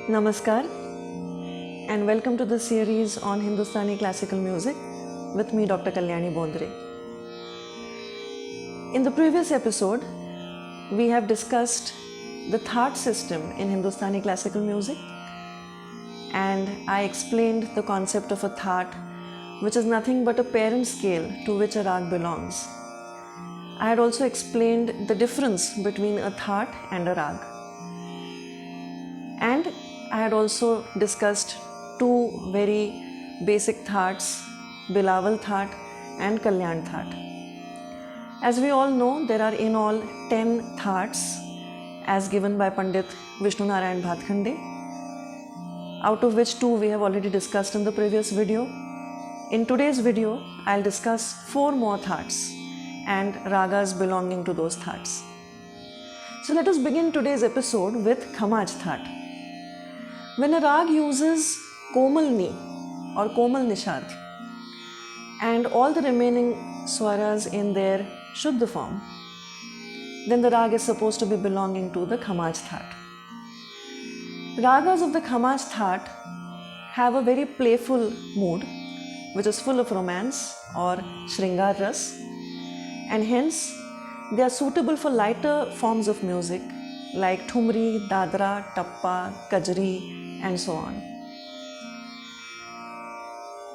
Namaskar and welcome to the series on Hindustani Classical music with me Dr. Kalyani Bondre. In the previous episode, we have discussed the Thaat system in Hindustani Classical music, and I explained the concept of a Thaat, which is nothing but a parent scale to which a Raag belongs. I had also explained the difference between a Thaat and a Raag. And I had also discussed two very basic Thaats, Bilawal Thaat and Kalyan Thaat. As we all know, there are in all 10 Thaats as given by Pandit Vishnu Narayan Bhatkhande, out of which 2 we have already discussed in the previous video. In today's video, I'll discuss 4 more Thaats and ragas belonging to those Thaats. So let us begin today's episode with Khamaj Thaat. When a rag uses Komal Ni or Komal Nishad and all the remaining swaras in their Shuddh form, then the rag is supposed to be belonging to the Khamaj Thaat. Ragas of the Khamaj Thaat have a very playful mood, which is full of romance or Shringar Ras, and hence they are suitable for lighter forms of music like Thumri, Dadra, Tappa, Kajri, and so on.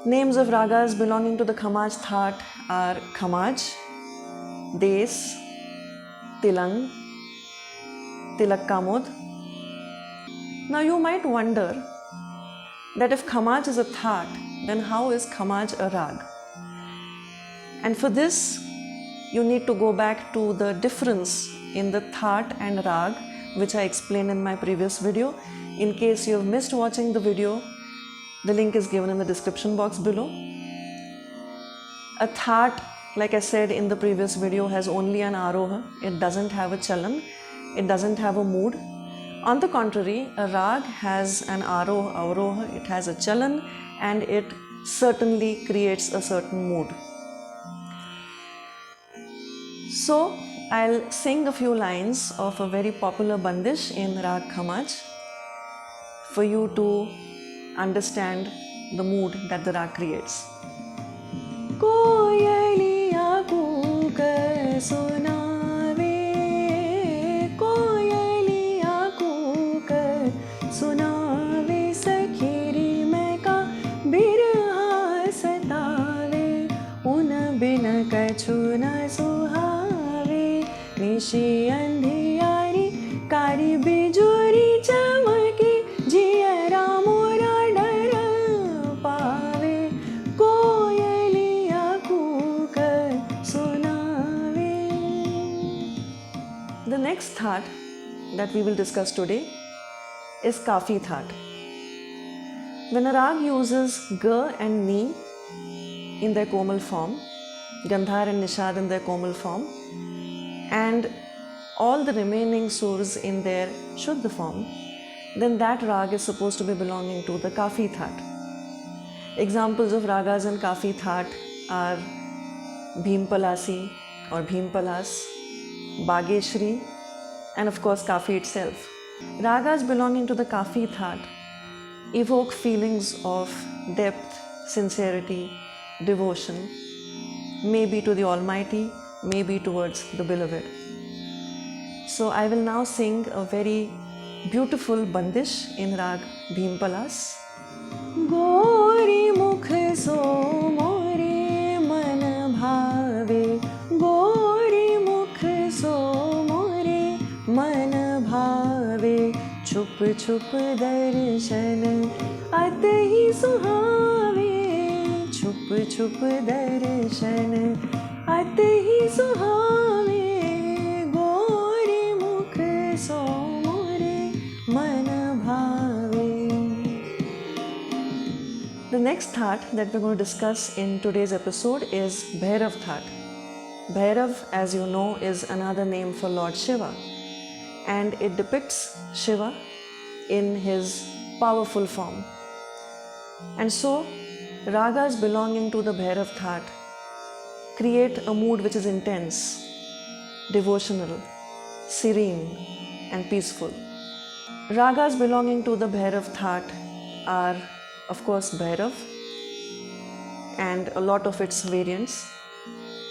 Names of ragas belonging to the Khamaj Thaat are Khamaj, Des, Tilang, Tilak Kamod. Now you might wonder that if Khamaj is a Thaat, then how is Khamaj a Rag? And for this, you need to go back to the difference in the Thaat and Rag, which I explained in my previous video. In case you have missed watching the video, the link is given in the description box below. A Thaat, like I said in the previous video, has only an aaroh. It doesn't have a chalan. It doesn't have a mood. On the contrary, a Rag has an aaroh, avaroh. It has a chalan, and it certainly creates a certain mood. So, I'll sing a few lines of a very popular Bandish in Raag Khamaj for you to understand the mood that the Raag creates. Koyaliya kook sunave, koyaliya kook sunave, sakhiri mein ka birha satave, un bin kachu na suhave, nishi andhiyari kari bijuri chamaki, jiyara mora dar paave, koyaliya kook sunave. The next Thaat that we will discuss today is Kafi Thaat. When a rag uses Ga and Ni in their Komal form, Gandhar and Nishad in their Komal form, and all the remaining surs in their Shuddh form, then that rag is supposed to be belonging to the Kafi Thaat. Examples of ragas in Kafi Thaat are Bhimpalasi or Bhimpalas, Bageshri, and of course Kafi itself. Ragas belonging to the Kafi Thaat evoke feelings of depth, sincerity, devotion, maybe to the Almighty, maybe towards the Beloved. So I will now sing a very beautiful Bandish in Raag Bhimpalas. Gori mukh so more man bhave, Gori mukh so more man bhave, chup chup darshan at hi suhave, chup chup darshan at hi suhave, Gori mukh so more man bhave. The next Thaat that we're going to discuss in today's episode is Bhairav Thaat. Bhairav, as you know, is another name for Lord Shiva, and it depicts Shiva in his powerful form. And so, ragas belonging to the Bhairav Thaat create a mood which is intense, devotional, serene, and peaceful. Ragas belonging to the Bhairav Thaat are, of course, Bhairav and a lot of its variants,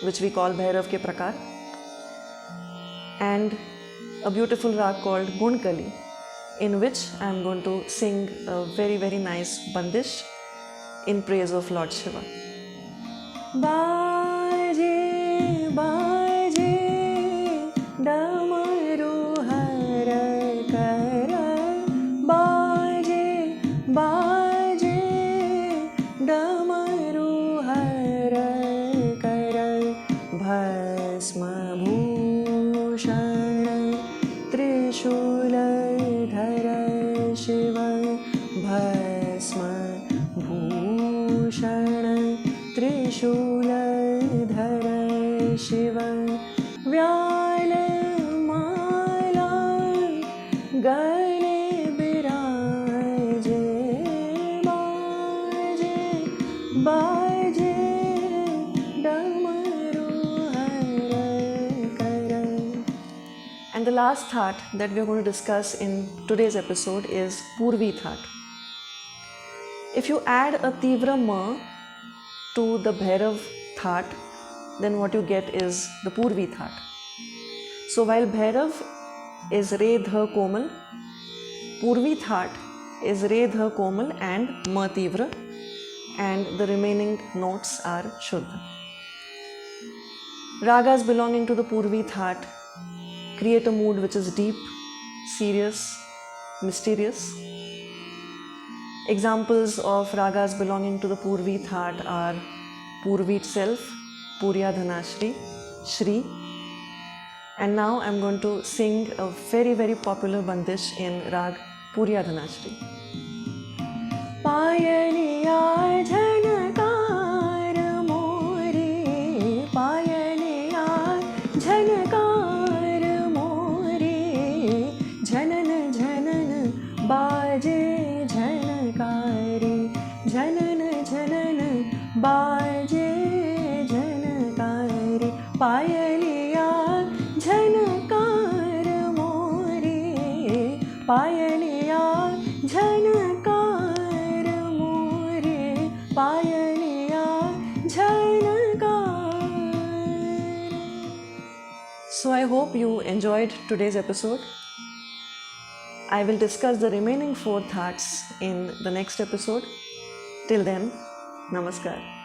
which we call Bhairav ke prakar, and a beautiful rag called Gundkali, in which I am going to sing a very, very nice Bandish in praise of Lord Shiva. Baje, baje, damaru har kar, baje, baje, damaru har kar, bhasma bhushan, trishula dhara shiva, bhasma bhushan, त्रिशूलधर Shiv व्यालमाला गले बिराजे बाजे बाजे डमरू हर कर. And the last Thaat that we are going to discuss in today's episode is Purvi Thaat. If you add a Tivra Ma to the Bhairav Thaat, then what you get is the Purvi Thaat. So while Bhairav is Re Dha Komal, Purvi Thaat is Re Dha Komal and Ma Tivra, and the remaining notes are Shuddh. Ragas belonging to the Purvi Thaat create a mood which is deep, serious, mysterious. Examples of ragas belonging to the Purvi Thaat are Purvi itself, Purya Dhanashri, Shri. And now I am going to sing a very, very popular Bandish in Raag Purya Dhanashri. Payaliya jhanakar mori, payaliya jhanakar mori, jhanan jhanan baje जनन जनन बाजे जनकारी पायलिया झनकार मोरे पायलिया झनकार मोरे पायलिया झनकार. So I hope you enjoyed today's episode. I will discuss the remaining 4 Thats in the next episode. Till then, Namaskar.